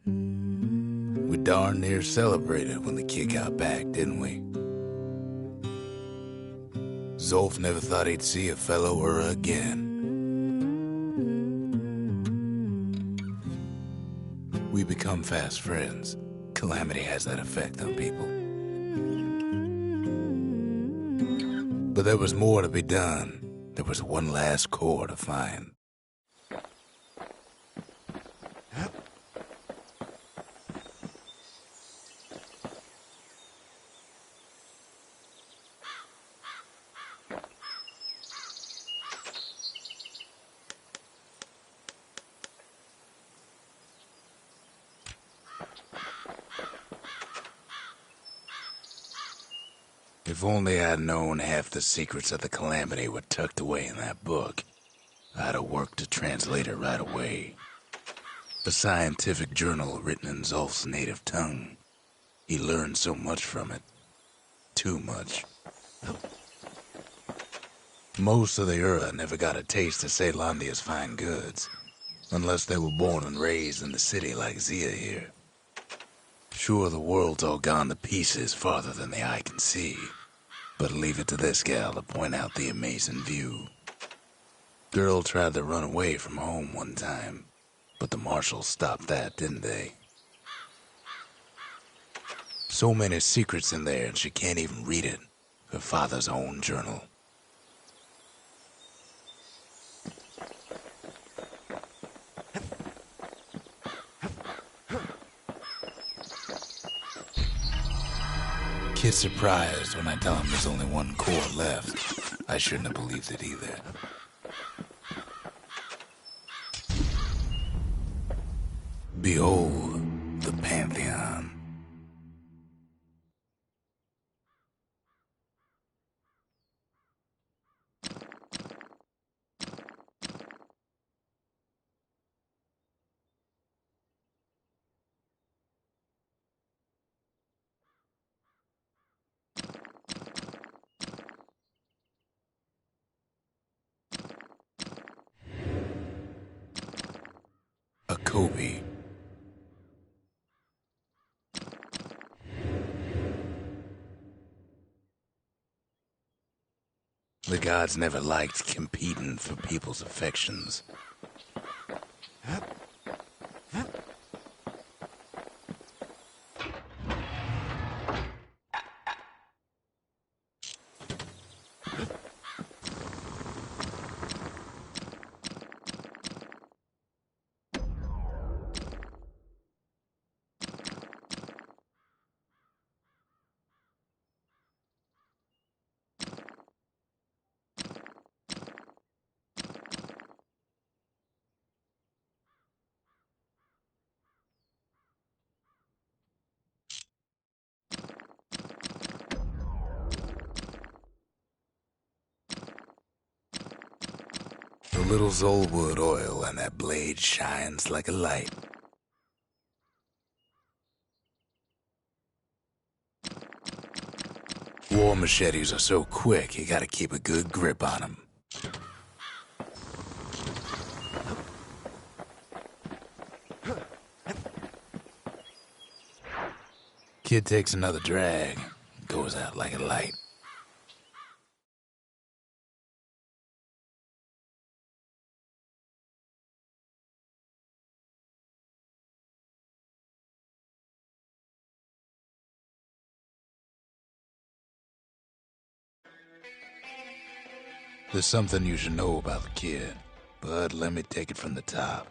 We darn near celebrated when the kid got back, didn't we? Zolf never thought he'd see a fellow Ura again. We become fast friends. Calamity has that effect on people. But there was more to be done. There was one last core to find. If only I'd known half the secrets of the Calamity were tucked away in that book, I'd have worked to translate it right away. A scientific journal written in Zolf's native tongue. He learned so much from it. Too much. Most of the Ura never got a taste of Caelondia's fine goods, unless they were born and raised in the city like Zia here. Sure, the world's all gone to pieces farther than the eye can see, but leave it to this gal to point out the amazing view. Girl tried to run away from home one time, but the marshals stopped that, didn't they? So many secrets in there and she can't even read it. Her father's own journal. Kid's surprised when I tell him there's only one core left. I shouldn't have believed it either. Behold, the Pantheon. A Kobe. The gods never liked competing for people's affections. A little Zolwood oil and that blade shines like a light. War machetes are so quick, you gotta keep a good grip on them. Kid takes another drag, goes out like a light. There's something you should know about the kid, but let me take it from the top.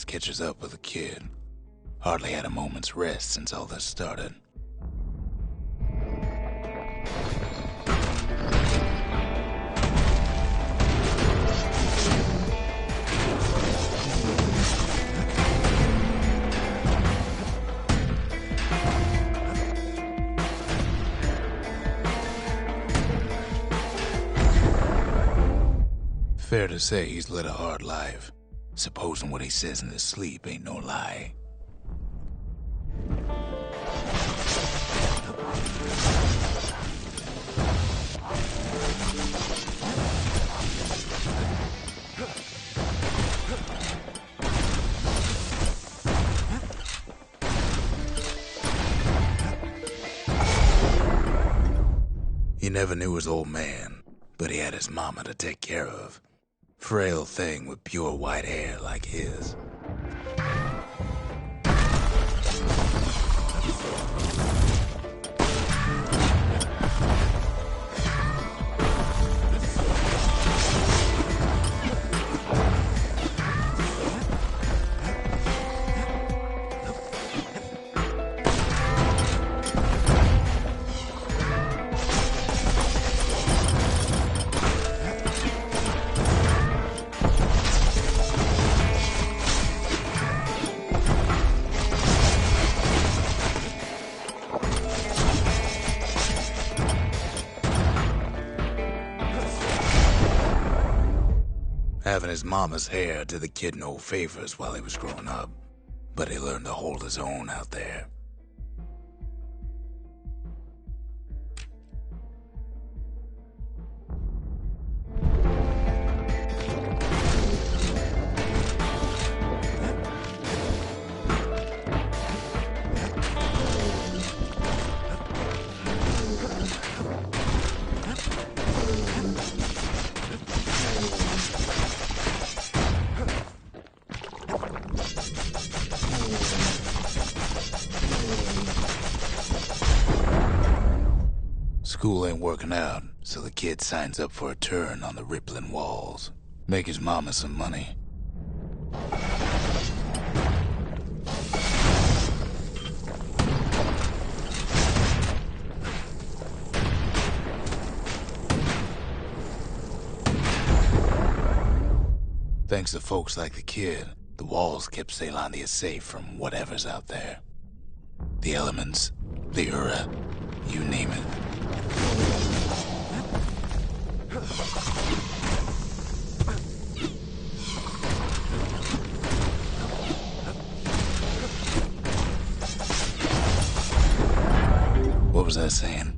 Catches up with the kid. Hardly had a moment's rest since all this started. Fair to say he's led a hard life, supposing what he says in his sleep ain't no lie. He never knew his old man, but he had his mama to take care of. Frail thing with pure white hair like his. Having his mama's hair did the kid no favors while he was growing up, but he learned to hold his own out there. School ain't working out, so the kid signs up for a turn on the rippling walls. Make his mama some money. Thanks to folks like the kid, the walls kept Caelondia safe from whatever's out there. The elements, the Ura, you name it. What was I saying?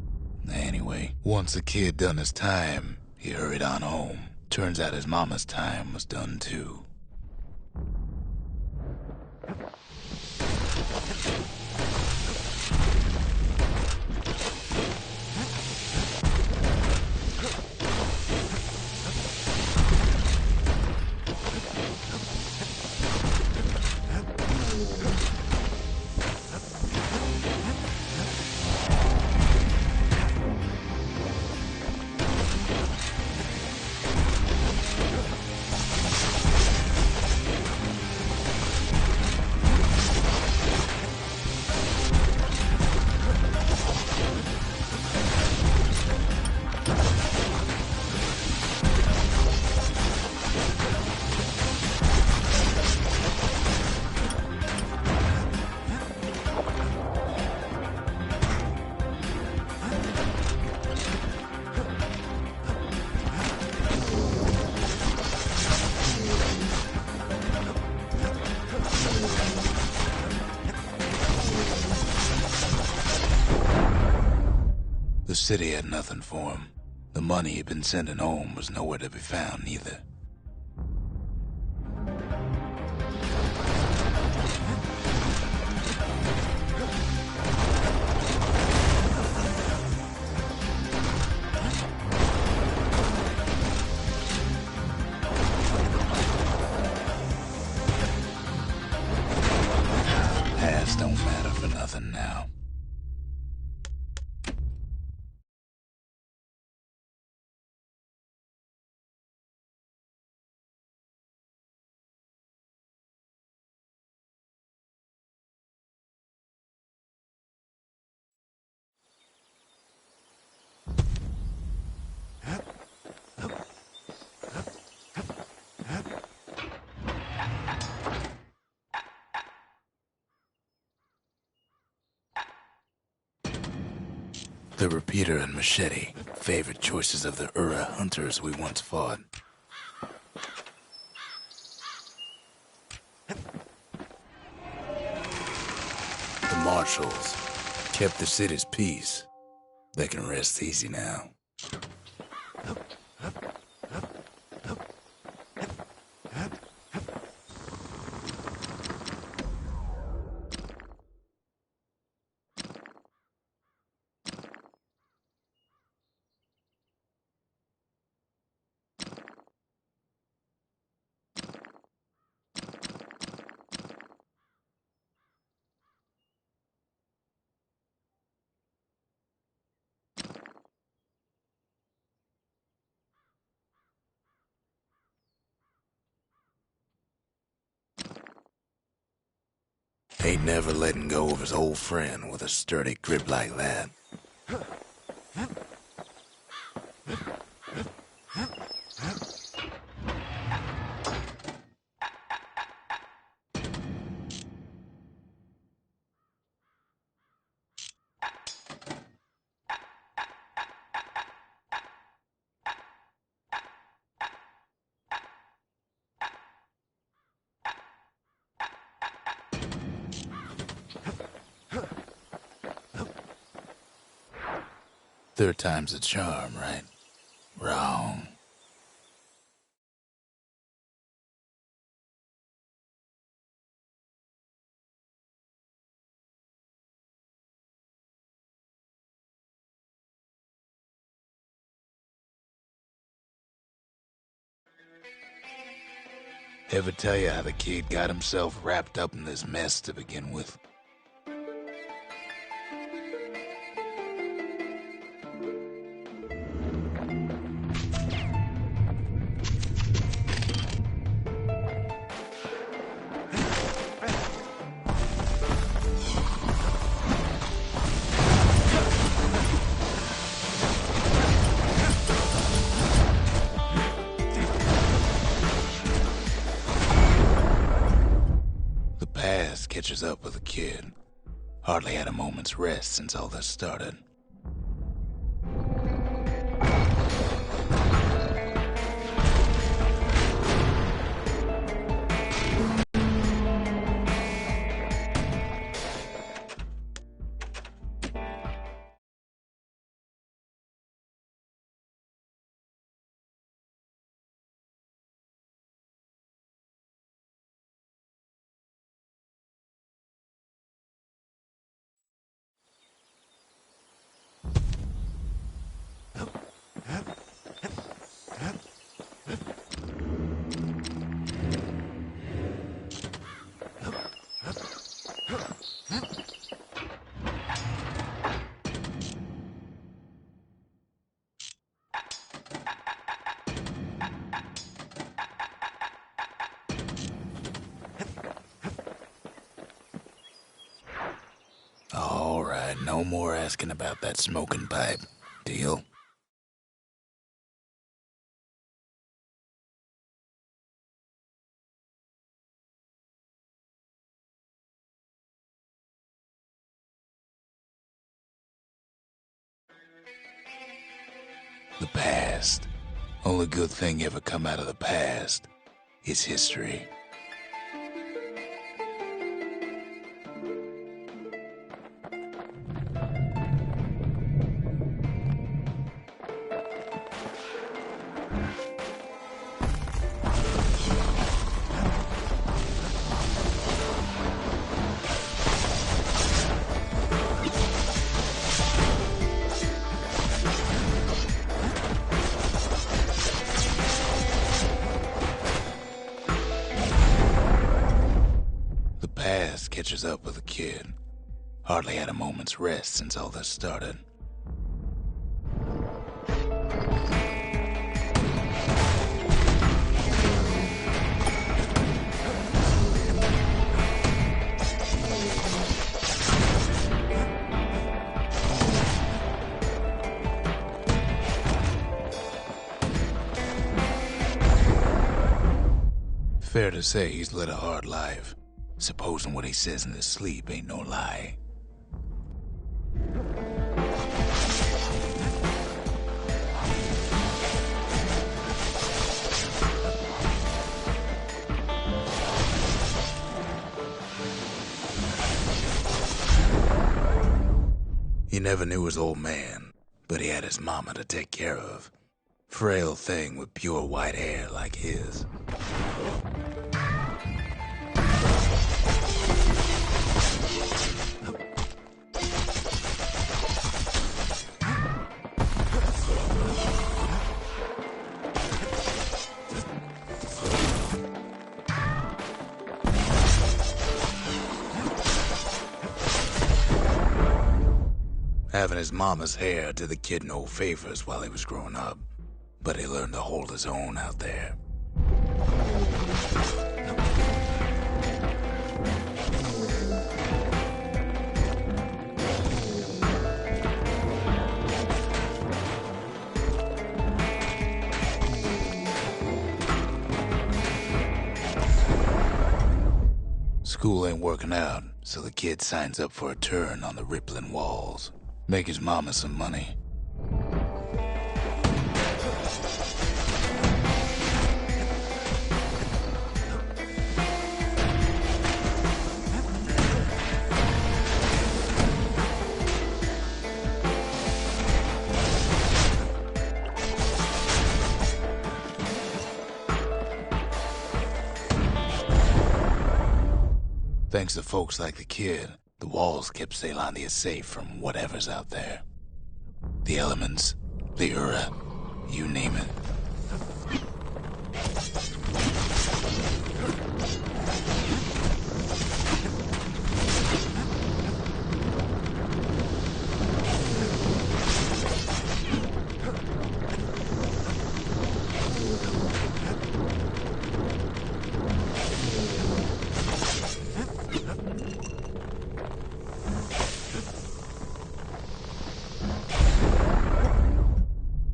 Anyway, once the kid done his time, he hurried on home. Turns out his mama's time was done too. The city had nothing for him. The money he'd been sending home was nowhere to be found either. Past don't matter for nothing now. The repeater and machete, favorite choices of the Ura hunters we once fought. marshals. Kept the city's peace. They can rest easy now. Ain't never letting go of his old friend with a sturdy grip like that. Third time's a charm, right? Wrong. Ever tell you how the kid got himself wrapped up in this mess to begin with? Catches up with the kid. Hardly had a moment's rest since all this started. All right, no more asking about that smoking pipe. Deal? The past. Only good thing ever come out of the past is history. Catches up with the kid. Hardly had a moment's rest since all this started. Fair to say he's led a hard life. Supposing what he says in his sleep ain't no lie. He never knew his old man, but he had his mama to take care of. Frail thing with pure white hair like his. Having his mama's hair did the kid no favors while he was growing up, but he learned to hold his own out there. School ain't working out, so the kid signs up for a turn on the rippling walls. Make his mama some money. Thanks to folks like the kid, the walls kept Caelondia safe from whatever's out there. The elements, the Ura, you name it.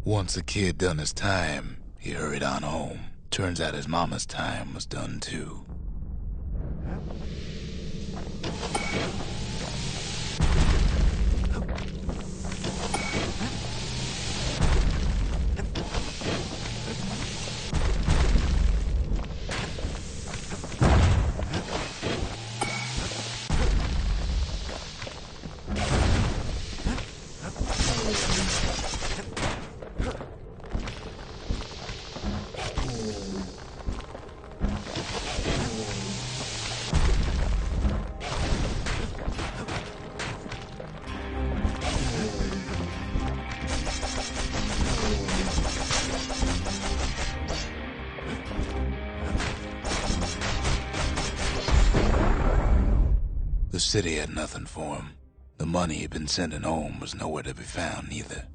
Once the kid done his time, he hurried on home. Turns out his mama's time was done too. The city had nothing for him. The money he'd been sending home was nowhere to be found either.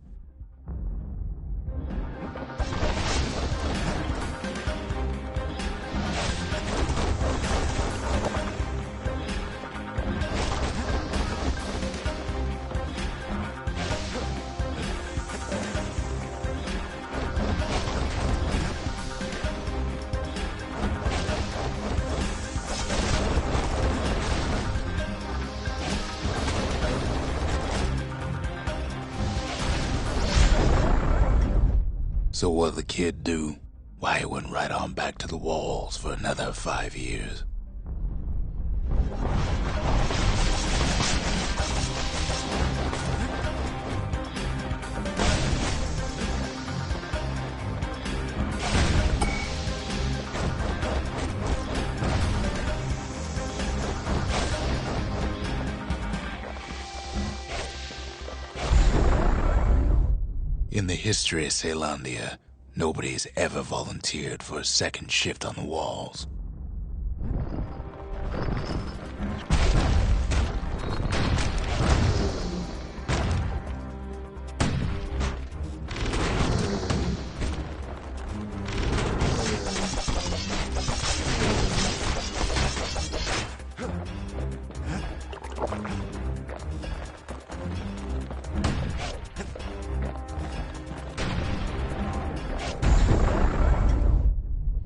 So what'd the kid do? Why, he went right on back to the walls for another 5 years. In the history of Caelondia, nobody's ever volunteered for a second shift on the walls.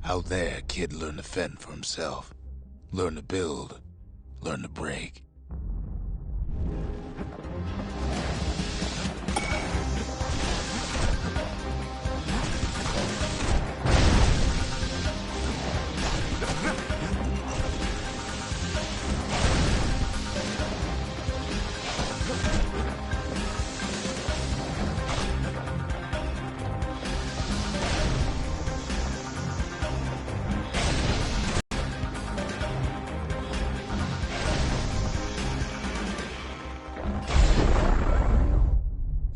Out there, kid learned to fend for himself. Learn to build. Learn to break.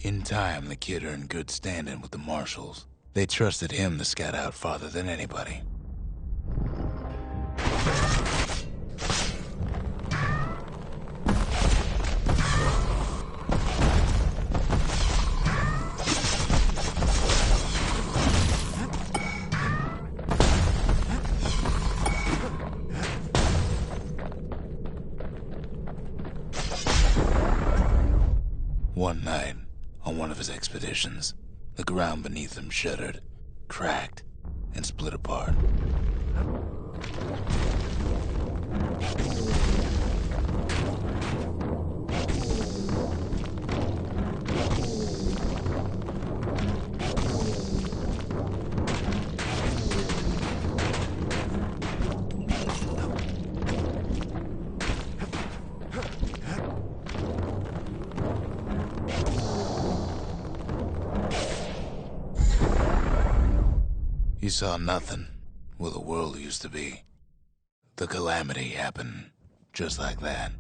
In time, the kid earned good standing with the marshals. They trusted him to scout out farther than anybody. One night, on one of his expeditions, the ground beneath him shuddered, cracked, and split apart. He saw nothing where the world used to be. The calamity happened just like that.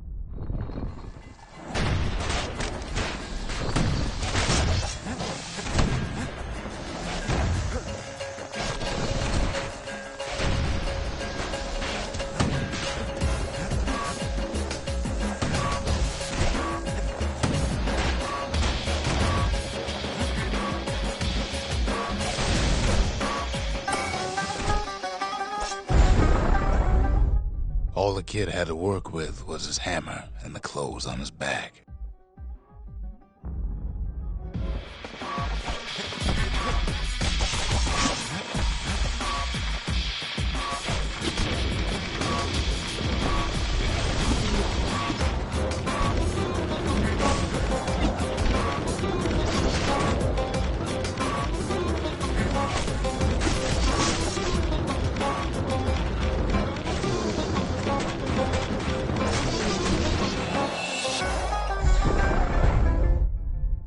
All the kid had to work with was his hammer and the clothes on his back.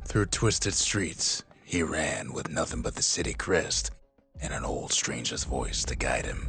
Through twisted streets, he ran with nothing but the city crest and an old stranger's voice to guide him.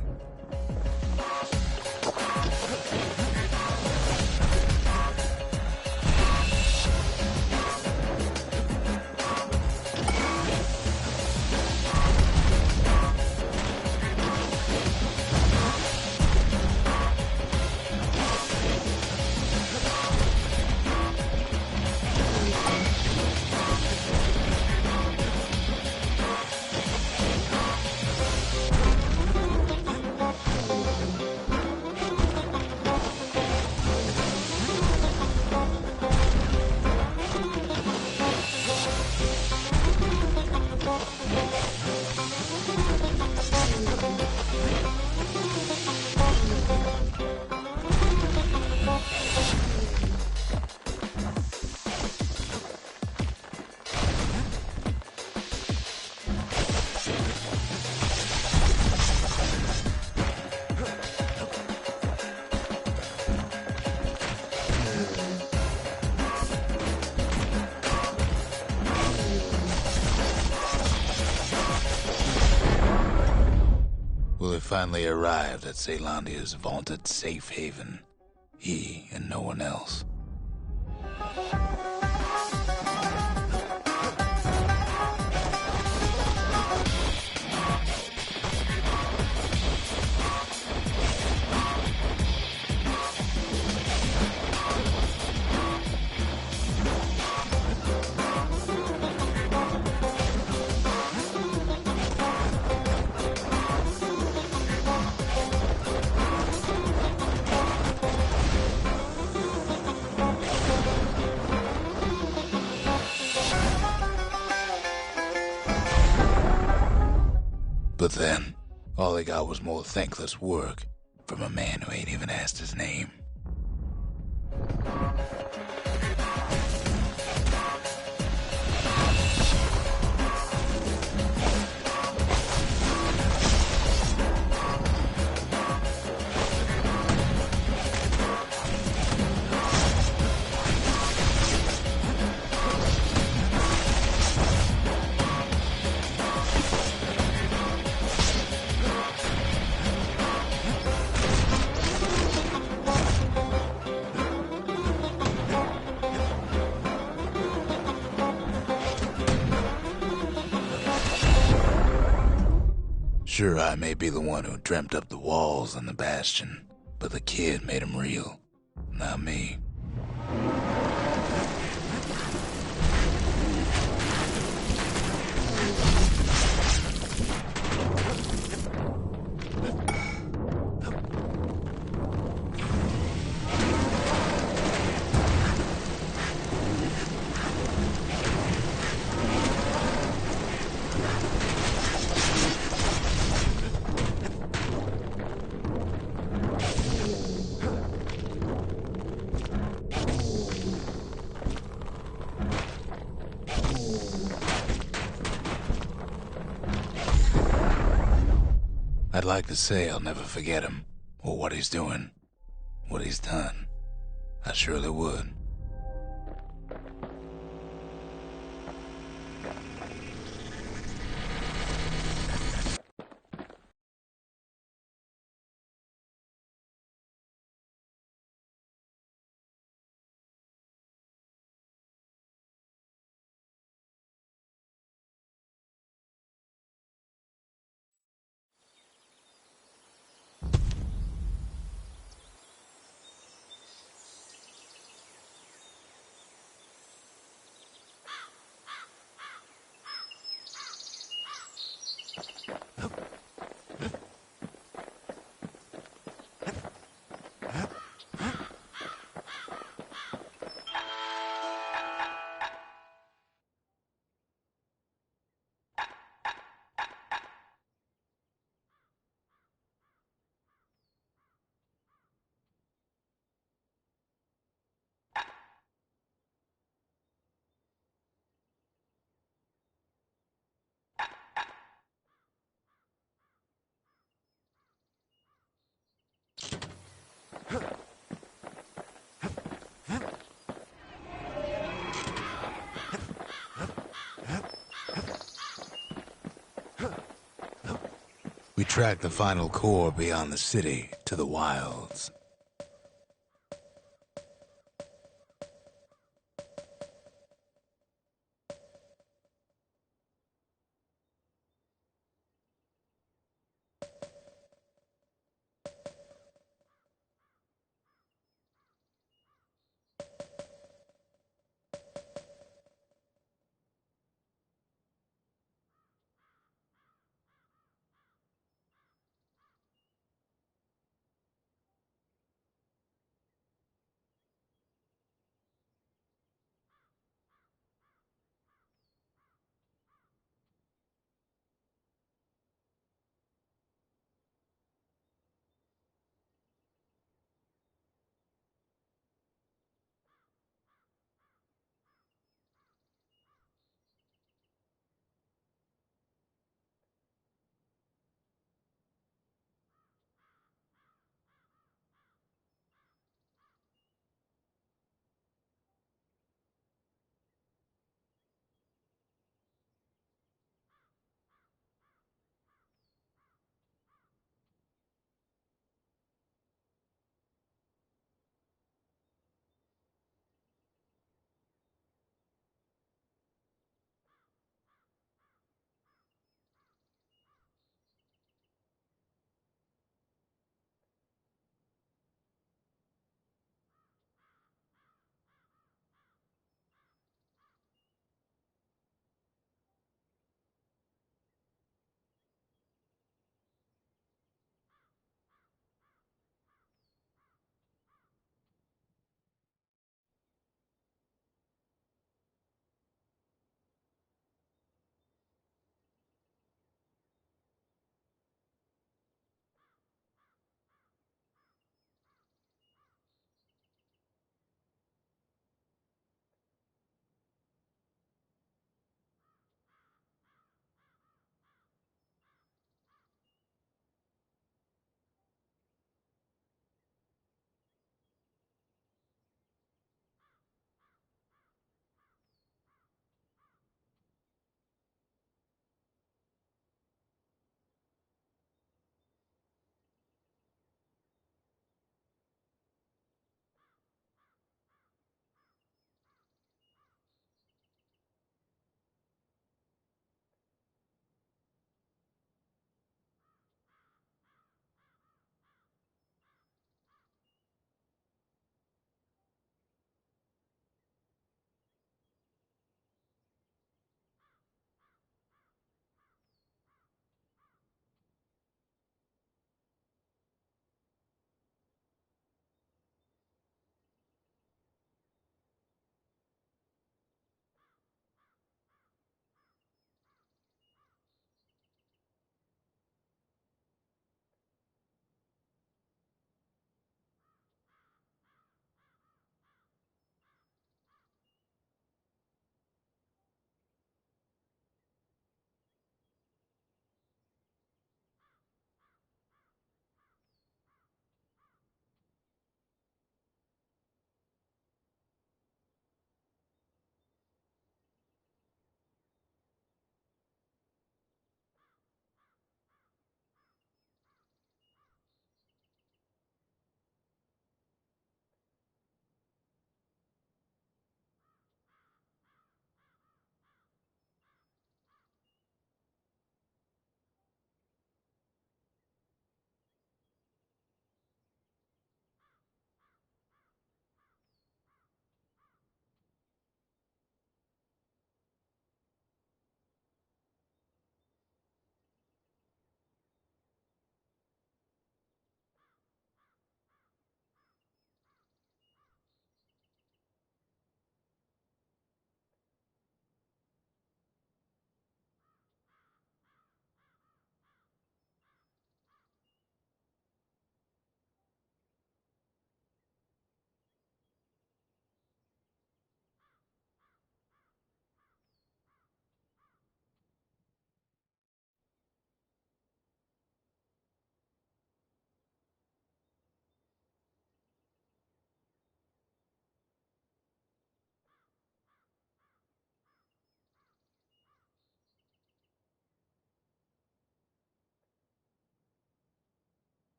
Will have finally arrived at Caelondia's vaunted safe haven. He and no one else. But then, all they got was more thankless work from a man who ain't even asked his name. Sure, I may be the one who dreamt up the walls and the Bastion, but the kid made 'em real, not me. I'd like to say I'll never forget him, or what he's doing, what he's done. I surely would. We tracked the final core beyond the city to the wilds.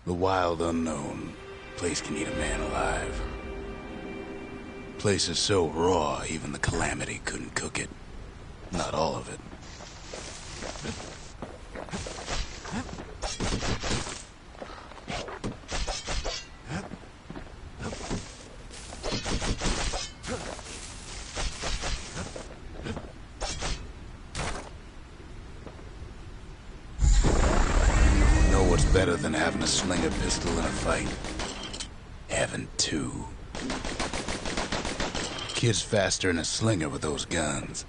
The wild unknown. Place can eat a man alive. Place is so raw, even the Calamity couldn't cook it. Not all of it. What's better than having a slinger pistol in a fight? Having two. Kid's faster than a slinger with those guns.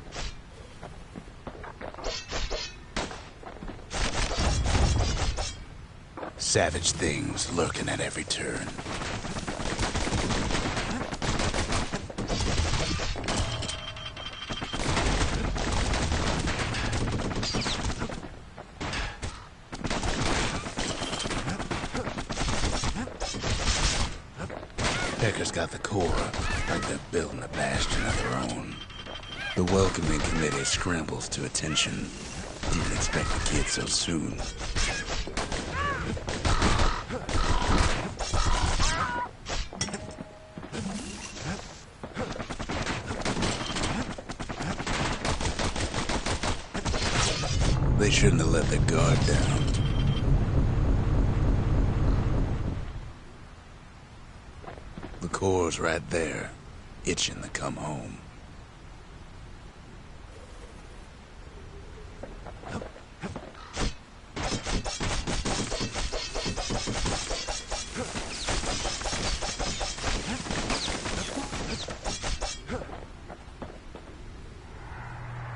Savage things lurking at every turn. Pecker's got the core, like they're building a bastion of their own. The welcoming committee scrambles to attention. Didn't expect the kid so soon. They shouldn't have let their guard down. The core's right there, itching to come home.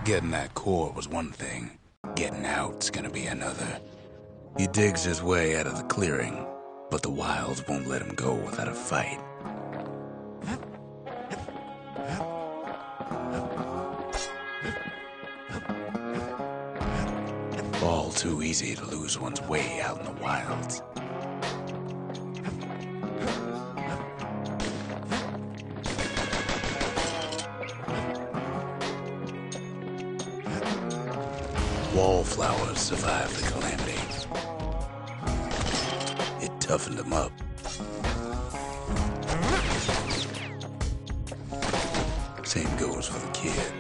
Getting that core was one thing. Getting out's gonna be another. He digs his way out of the clearing, but the wilds won't let him go without a fight. All too easy to lose one's way out in the wilds. Wallflowers survived the Calamity. It toughened them up. Same goes for the kid.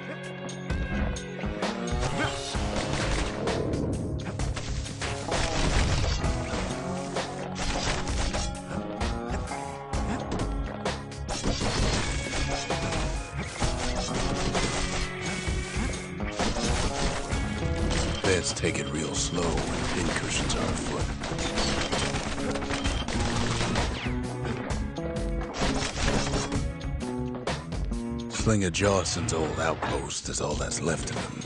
Let's take it real slow when pincushions are afoot. Slinger Jawson's old outpost is all that's left of him.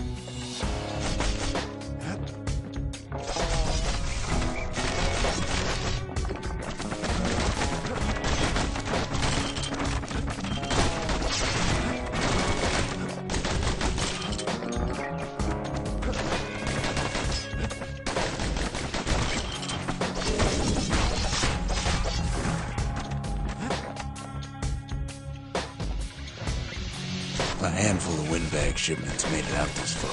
A handful of windbag shipments made it out this far.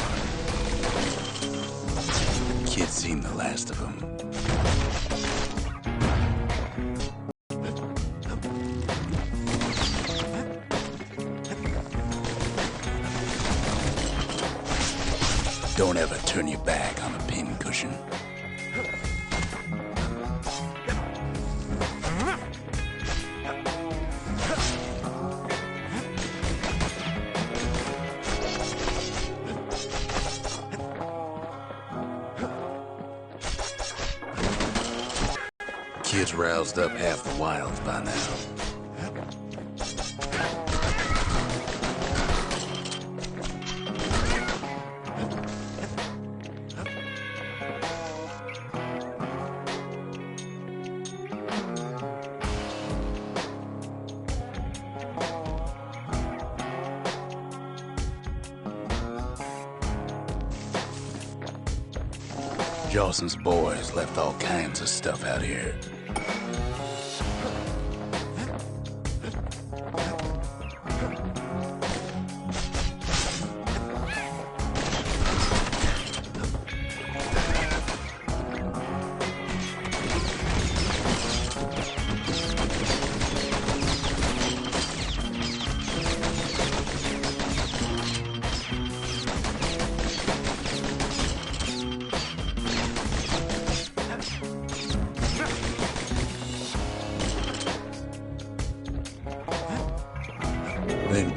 Kid's seen the last of them. Don't ever turn your back on a pincushion. Kid's roused up half the wilds by now. Jawson's boys left all kinds of stuff out here.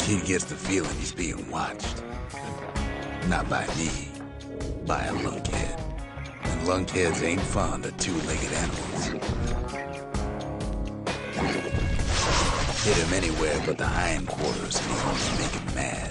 Kid gets the feeling he's being watched. Not by me, by a lunkhead. And lunkheads ain't fond of two-legged animals. Hit him anywhere but the hindquarters and he's gonna make him mad.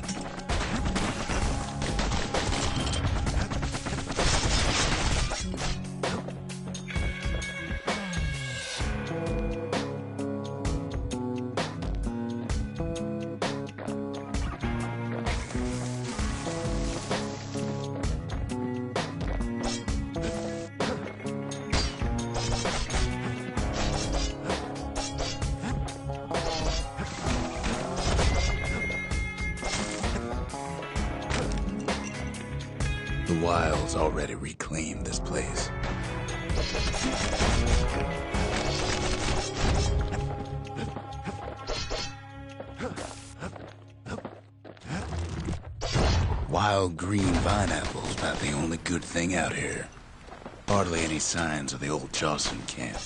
The Wild's already reclaimed this place. Wild green vine apples, about the only good thing out here. Hardly any signs of the old Charleston camp.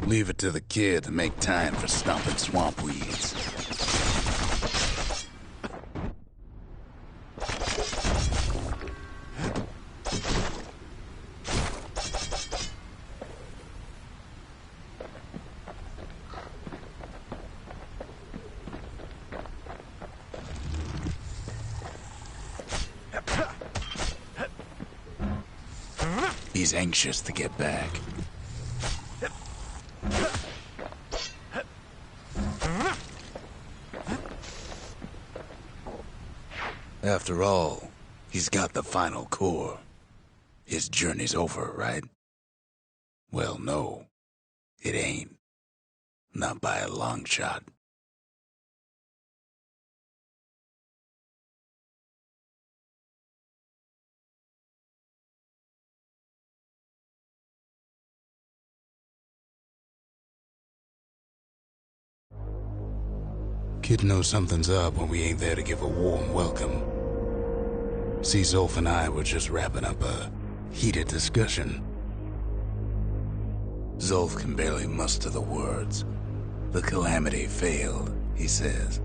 Leave it to the kid to make time for stomping swamp weeds. He's anxious to get back. After all, he's got the final core. His journey's over, right? Well, no, it ain't. Not by a long shot. Kid knows something's up when we ain't there to give a warm welcome. See, Zolf and I were just wrapping up a heated discussion. Zolf can barely muster the words. The calamity failed, he says,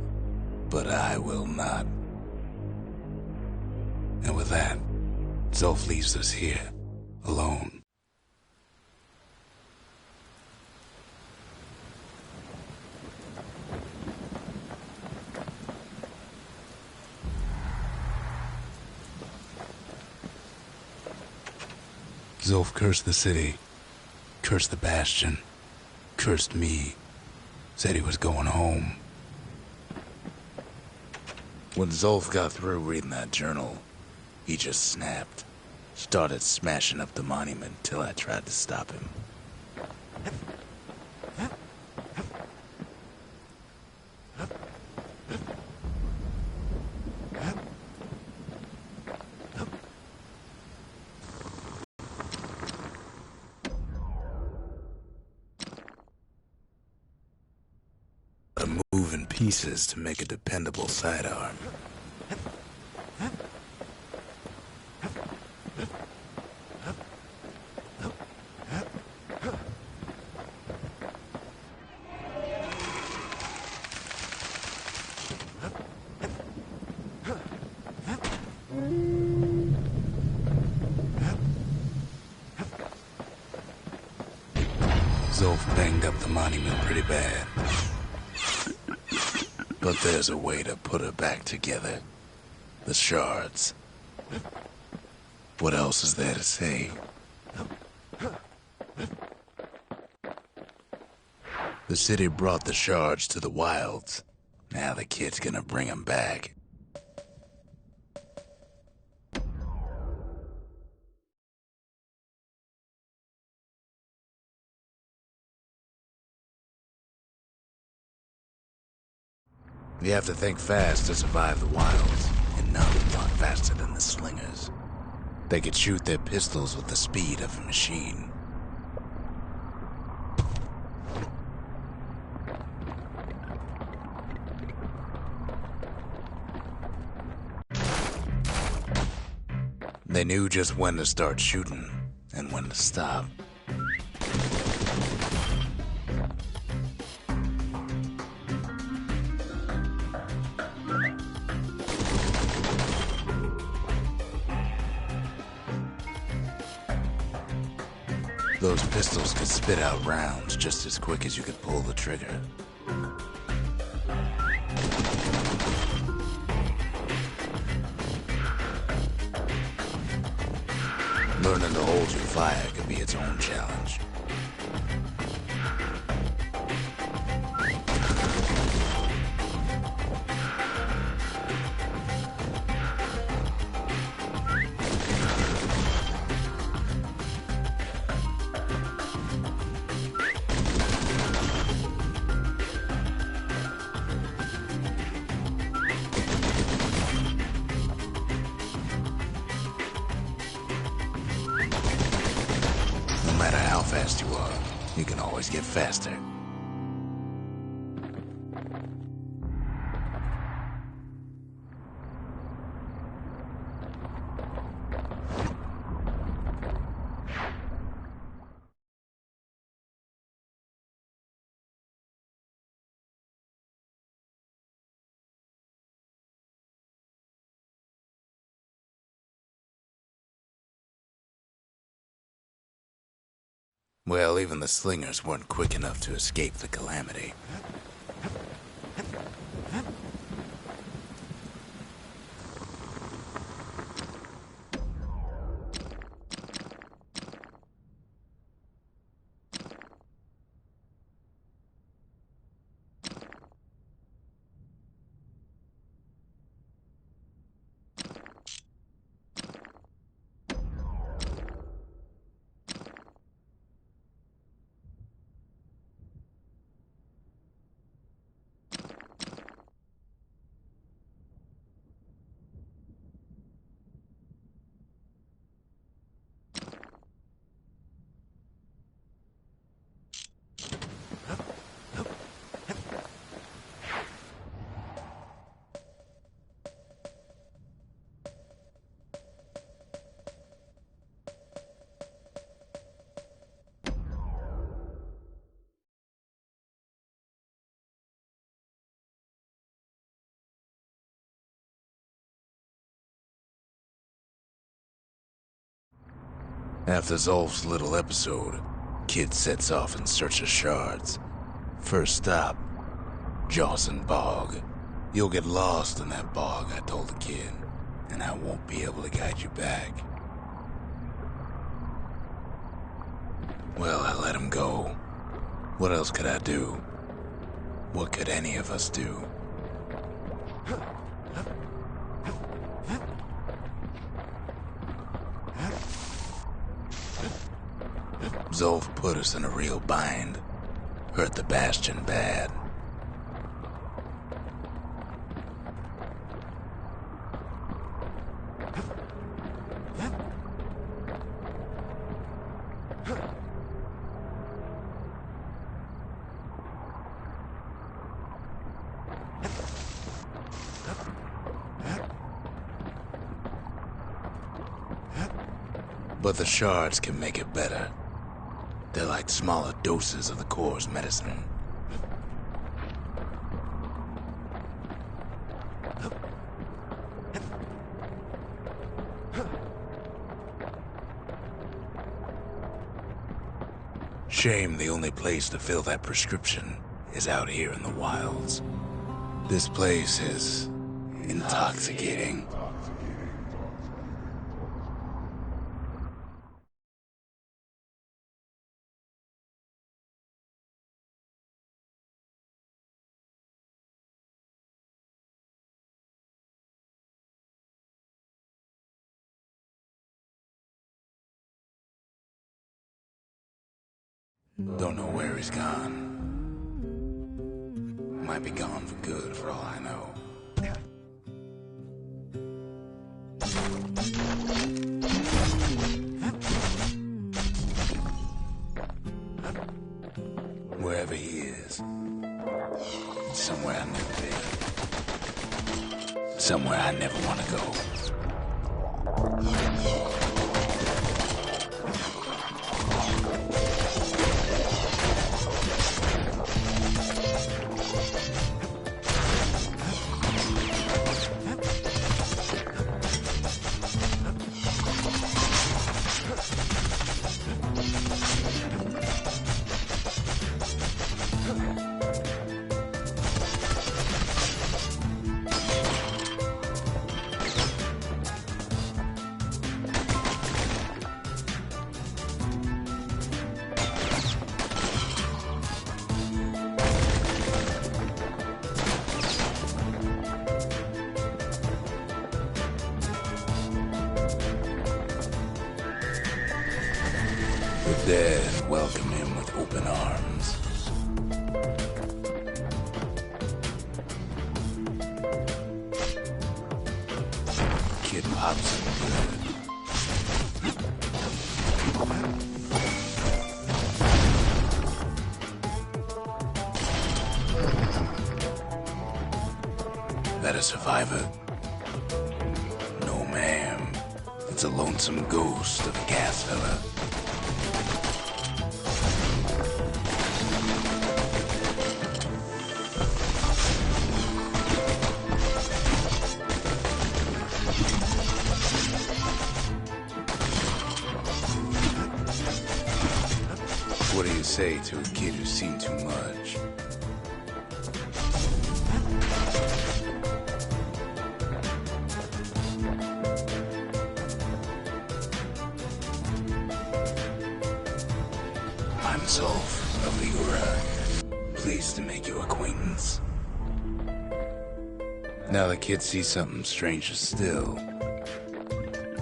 but I will not. And with that, Zolf leaves us here, alone. Zolf cursed the city, cursed the Bastion, cursed me, said he was going home. When Zolf got through reading that journal, he just snapped, started smashing up the monument till I tried to stop him. Moving pieces to make a dependable sidearm. Zolf banged up the monument pretty bad. But there's a way to put her back together. The shards. What else is there to say? The city brought the shards to the Wilds. Now the kid's gonna bring them back. You have to think fast to survive the Wilds, and none a lot faster than the slingers. They could shoot their pistols with the speed of a machine. They knew just when to start shooting, and when to stop. Those pistols could spit out rounds just as quick as you could pull the trigger. Learning to hold your fire could be its own challenge. No matter how fast you are, you can always get faster. Well, even the slingers weren't quick enough to escape the calamity. After Zolf's little episode, Kid sets off in search of shards. First stop, Jawson Bog. You'll get lost in that bog, I told the kid, and I won't be able to guide you back. Well, I let him go. What else could I do? What could any of us do? Zolf put us in a real bind. Hurt the Bastion bad. But the shards can make it better. They're like smaller doses of the core's medicine. Shame the only place to fill that prescription is out here in the wilds. This place is intoxicating. Don't know where he's gone. Might be gone for good, for all I know. Wherever he is, it's somewhere I've never been. Somewhere I never want to go. there and welcome him with open arms. Kid pops him good. That a survivor? No, ma'am. It's a lonesome ghost of a gas fella. What do you say to a kid who's seen too much? I'm Zolf of Ligura. Pleased to make your acquaintance. Now the kid sees something stranger still.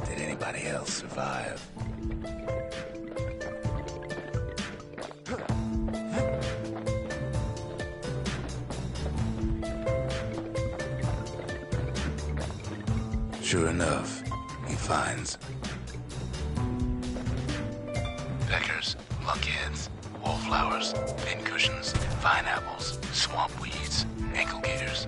Did anybody else survive? Sure enough, he finds peckers, lunkheads, wallflowers, pincushions, vine apples, swamp weeds, ankle gators.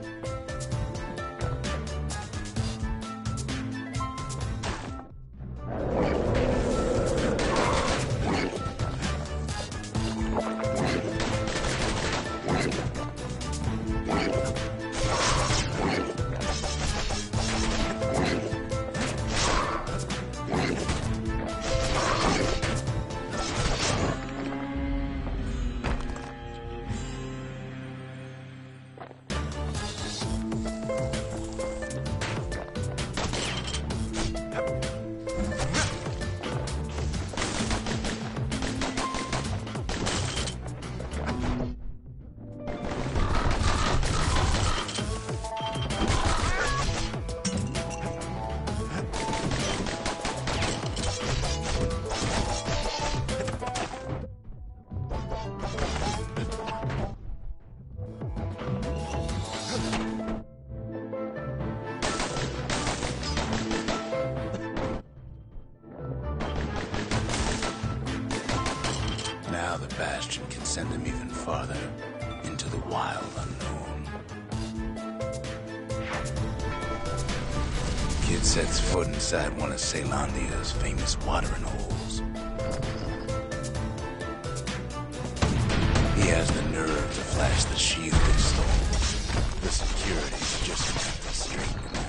Now the Bastion can send him even farther into the wild unknown. Kid sets foot inside one of Caelondia's famous watering holes. He has the nerve to flash the shield they stole. The security's just enough to straighten him out.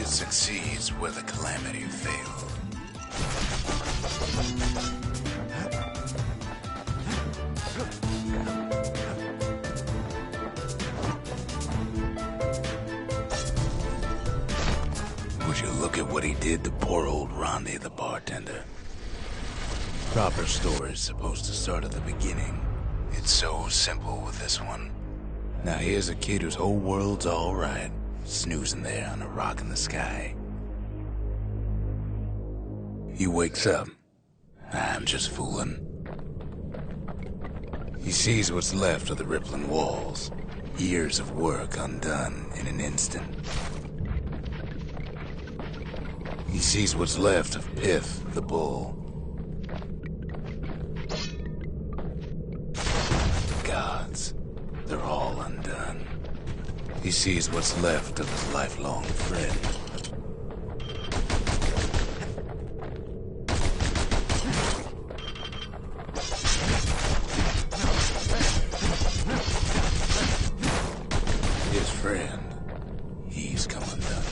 Succeeds where the calamity failed. Would you look at what he did to poor old Ronde the bartender? Proper story's supposed to start at the beginning. It's so simple with this one. Now here's a kid whose whole world's alright, snoozing there on a rock in the sky. He wakes up. I'm just fooling. He sees what's left of the rippling walls. Years of work undone in an instant. He sees what's left of Piff, the bull. Gods, they're all undone. He sees what's left of his lifelong friend. His friend, he's come undone.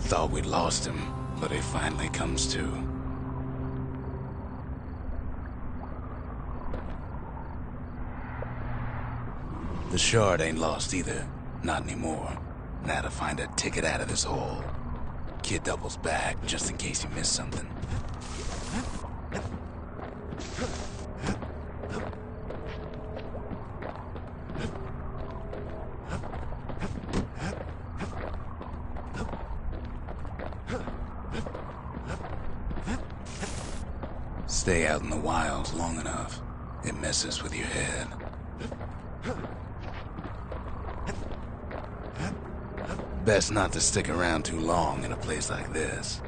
Thought we'd lost him, but he finally comes to. The shard ain't lost either. Not anymore. Now to find a ticket out of this hole. Kid doubles back, just in case you missed something. Stay out in the wilds long enough, it messes with your head. Best not to stick around too long in a place like this.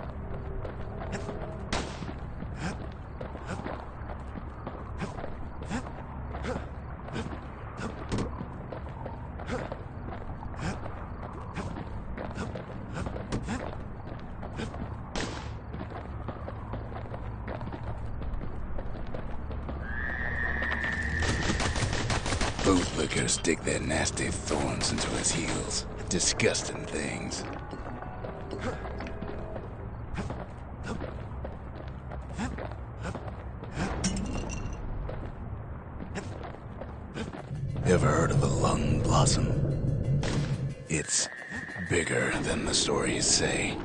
Bootlickers dig their nasty thorns into his heels. Disgusting things. Ever heard of the lung blossom? It's bigger than the stories say.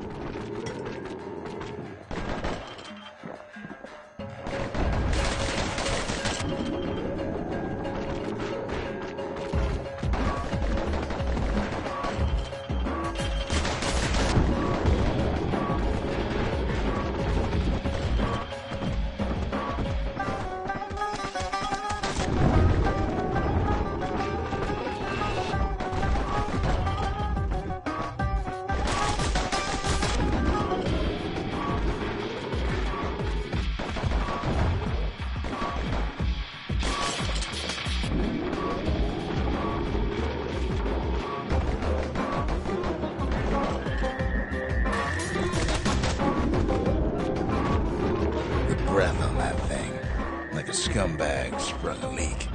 Breath on that thing, like a scumbag sprung a leak.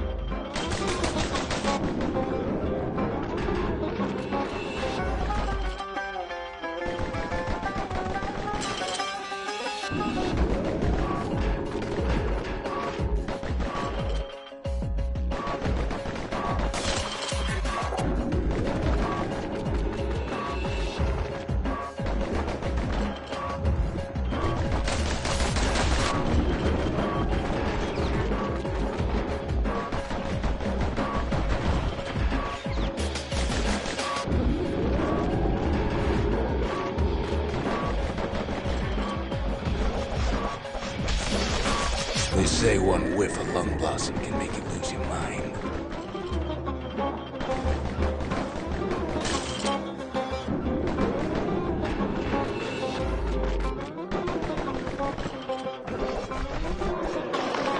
They say one whiff of lung blossom can make you lose your mind.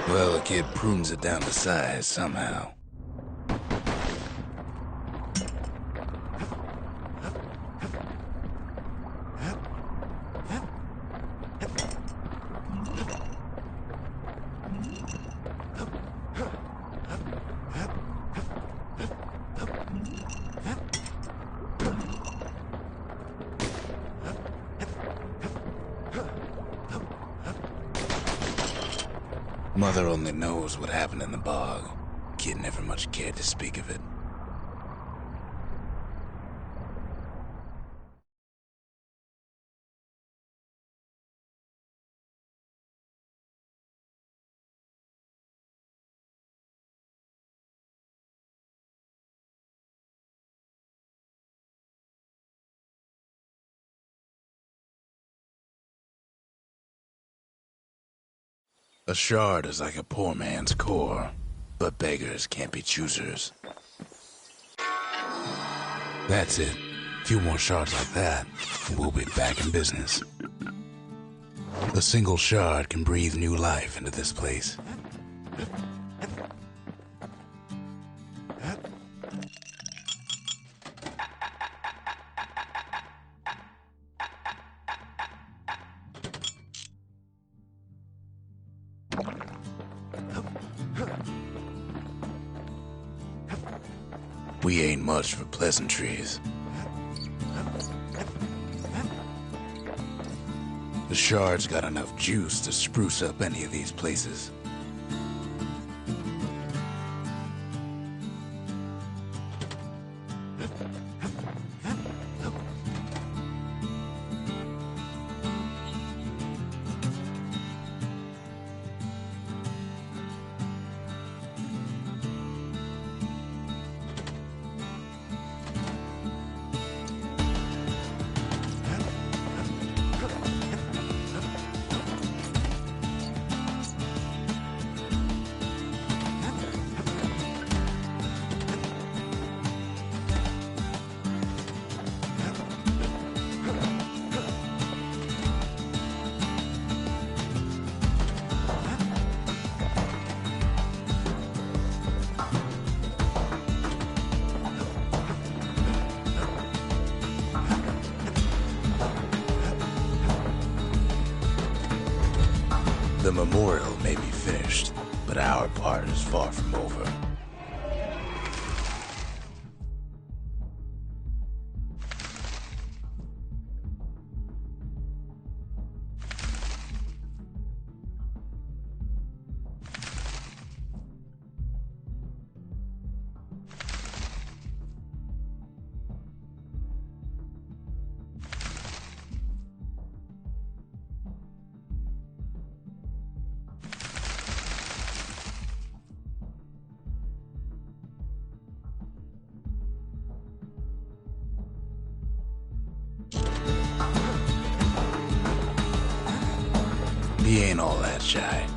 Well, the kid prunes it down to size somehow. Mother only knows what happened in the bog. Kid never much cared to speak of it. A shard is like a poor man's core, but beggars can't be choosers. That's it. A few more shards like that, and we'll be back in business. A single shard can breathe new life into this place. We ain't much for pleasantries. The shard's got enough juice to spruce up any of these places. The memorial may be finished, but our part is far from over. He ain't all that shy.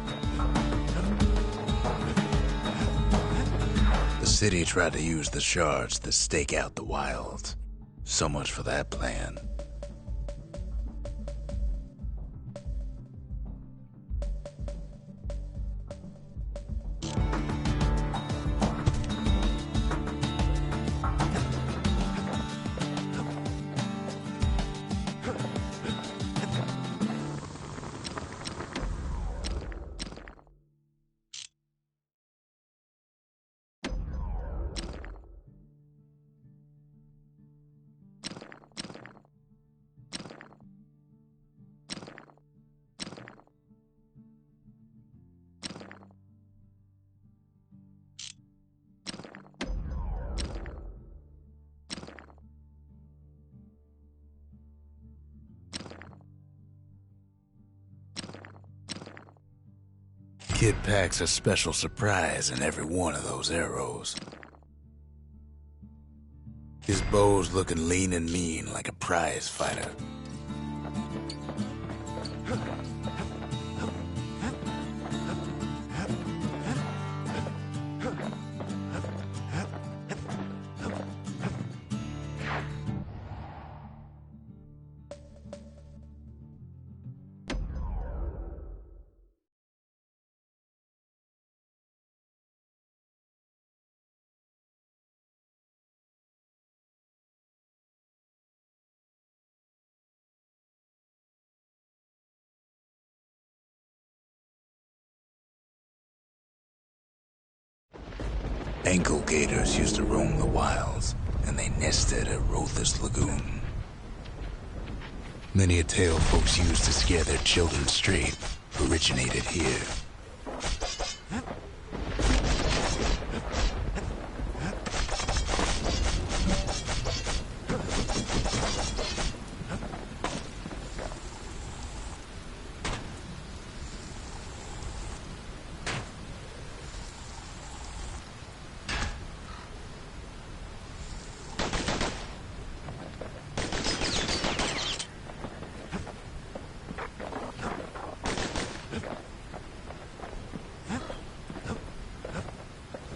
The city tried to use the shards to stake out the wilds. So much for that plan. Kid packs a special surprise in every one of those arrows. His bow's looking lean and mean like a prize fighter. Ankle gators used to roam the wilds, and they nested at Rothes Lagoon. Many a tale folks used to scare their children straight originated here.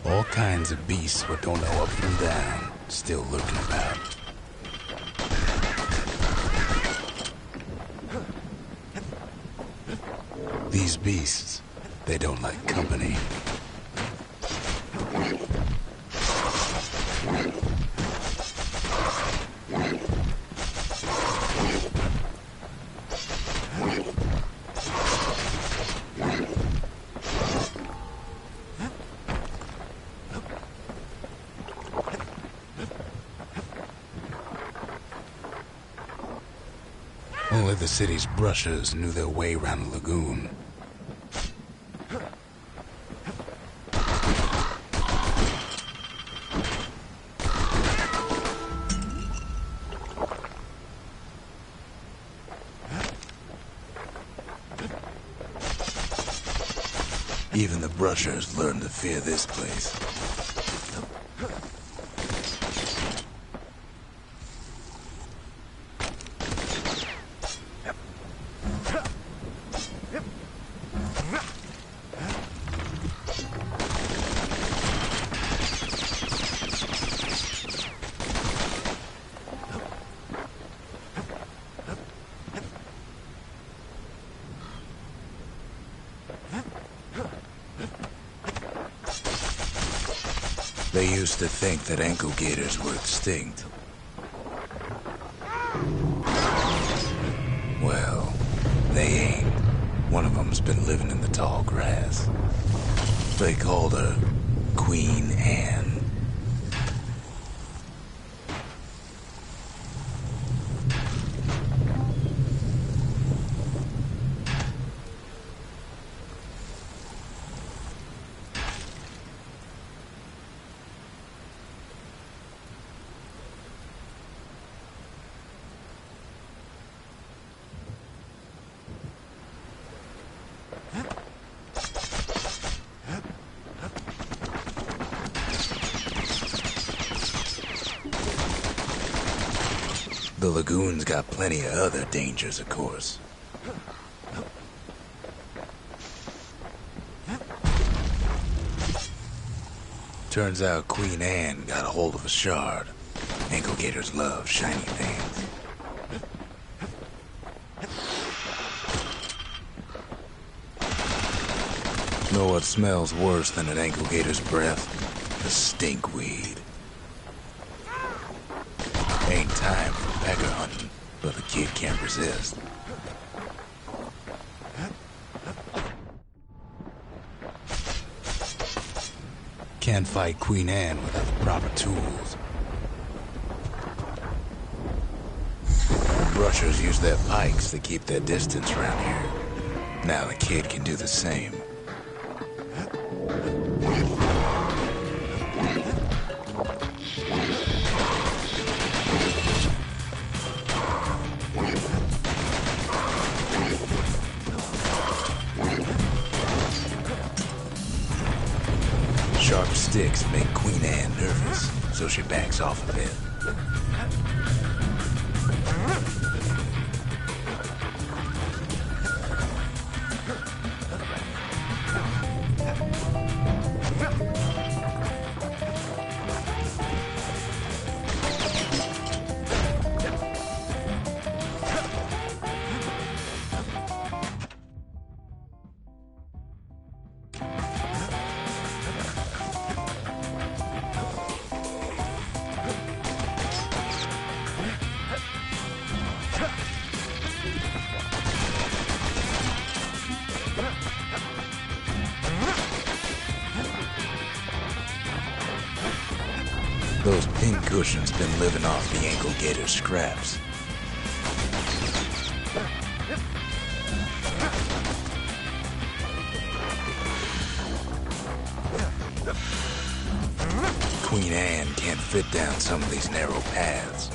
All kinds of beasts what don't know up from down, still lurking about. These beasts, they don't like company. Only the city's brushers knew their way around the lagoon. Even the brushers learned to fear this place. They used to think that ankle gators were extinct. Well, they ain't. One of them's been living in the tall grass. They called her Queen Anne. The lagoon's got plenty of other dangers, of course. Turns out Queen Anne got a hold of a shard. Ankle gators love shiny things. Know what smells worse than an ankle gator's breath? The stinkweed. Ain't time for pecker hunting, but the kid can't resist. Can't fight Queen Anne without the proper tools. The brushers use their pikes to keep their distance around here. Now the kid can do the same. Sharp sticks make Queen Anne nervous, so she backs off a bit. Those pin cushions been living off the ankle gator scraps. Queen Anne can't fit down some of these narrow paths.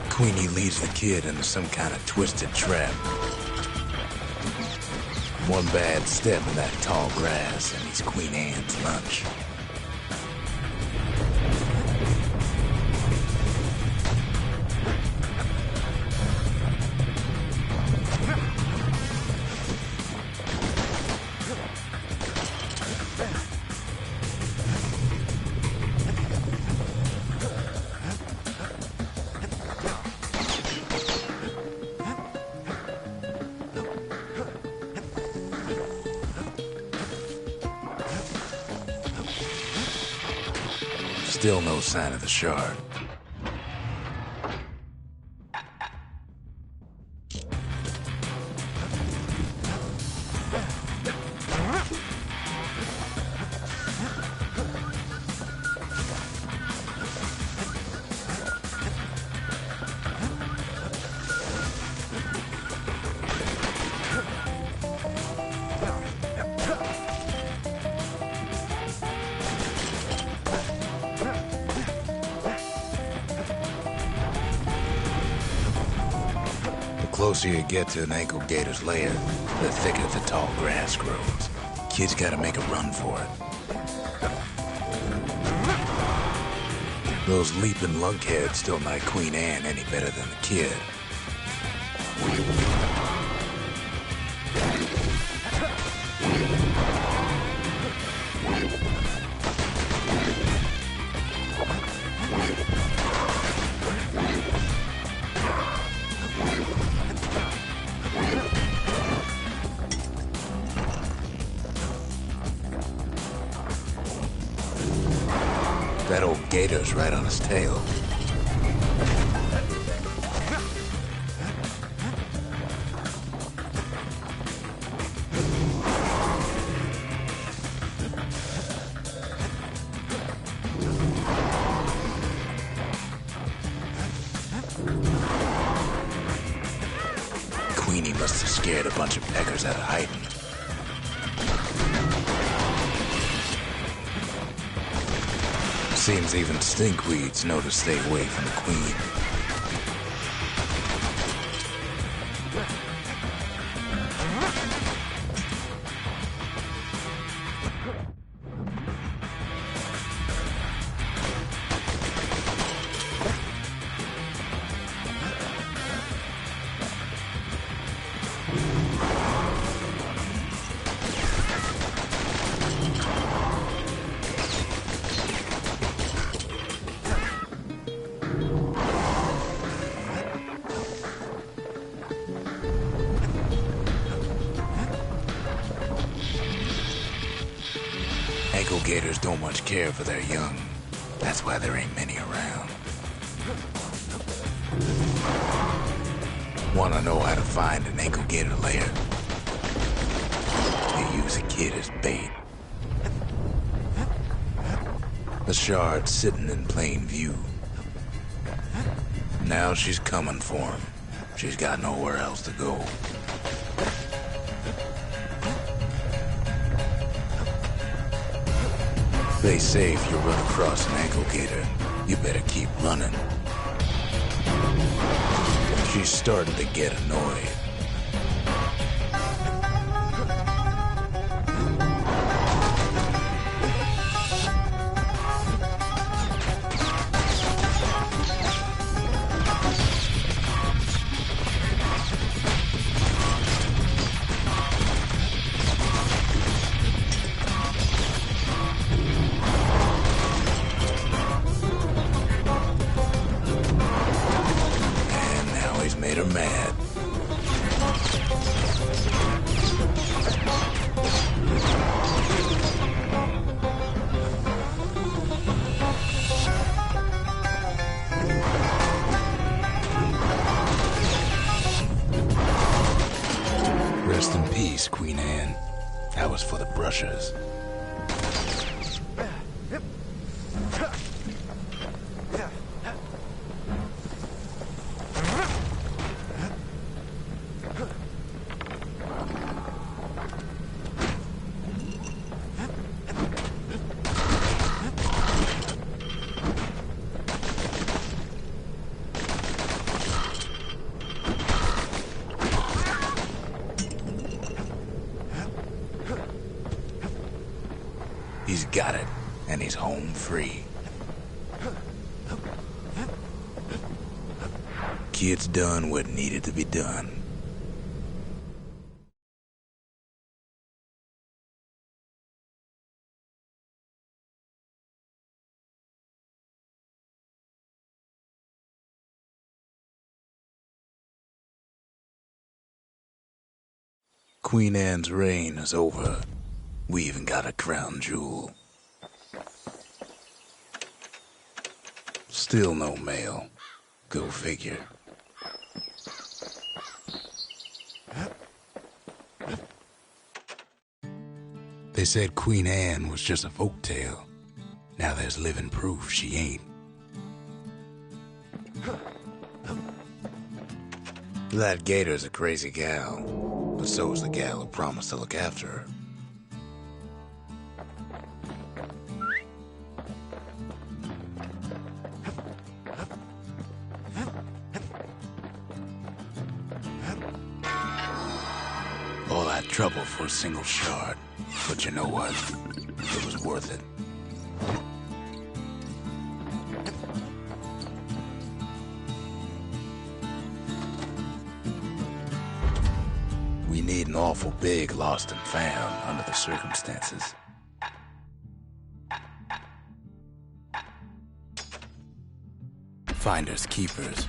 Queenie leads the kid into some kind of twisted trap. One bad step in that tall grass and he's Queen Anne's lunch. Still no sign of the shard. The closer you get to an ankle gator's lair, the thicker the tall grass grows. Kid's gotta make a run for it. Those leaping lunkheads don't like Queen Anne any better than the kid. That old gator's right on his tail. Queenie must have scared a bunch of peckers out of hiding. Seems even stinkweeds know to stay away from the queen. Ankle gators don't much care for their young. That's why there ain't many around. Wanna know how to find an ankle gator lair? You use a kid as bait. The shard's sitting in plain view. Now she's coming for him. She's got nowhere else to go. They say if you run across an ankle gator, you better keep running. She's starting to get annoyed. Made her mad. That was for the brushers. He's got it, and he's home free. Kid's done what needed to be done. Queen Anne's reign is over. We even got a crown jewel. Still no mail. Go figure. They said Queen Anne was just a folktale. Now there's living proof she ain't. That Gator's a crazy gal, but so's the gal who promised to look after her. All that trouble for a single shard. But you know what? It was worth it. We need an awful big lost and found under the circumstances. Finders keepers.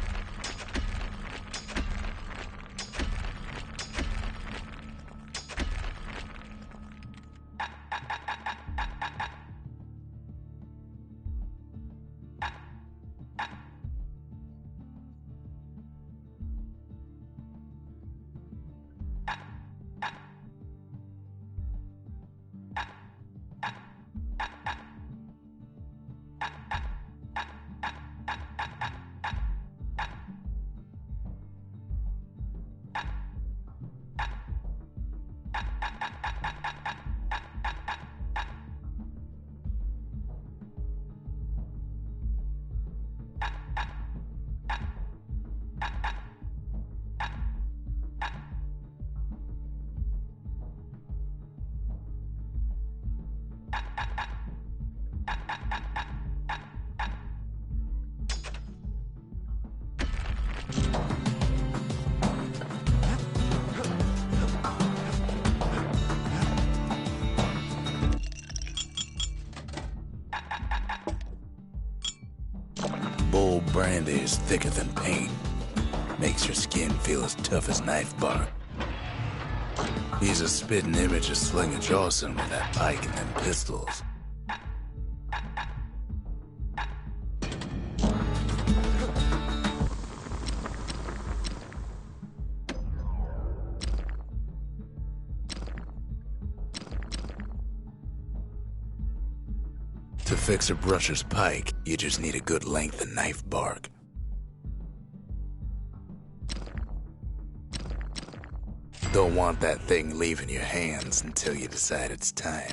Bull brandy is thicker than paint. Makes your skin feel as tough as knife bark. He's a spitting image of Slinger Jawson with that pike and them pistols. To fix a brusher's pike, you just need a good length of knife bark. Don't want that thing leaving your hands until you decide it's time.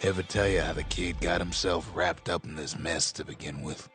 Ever tell you how the kid got himself wrapped up in this mess to begin with?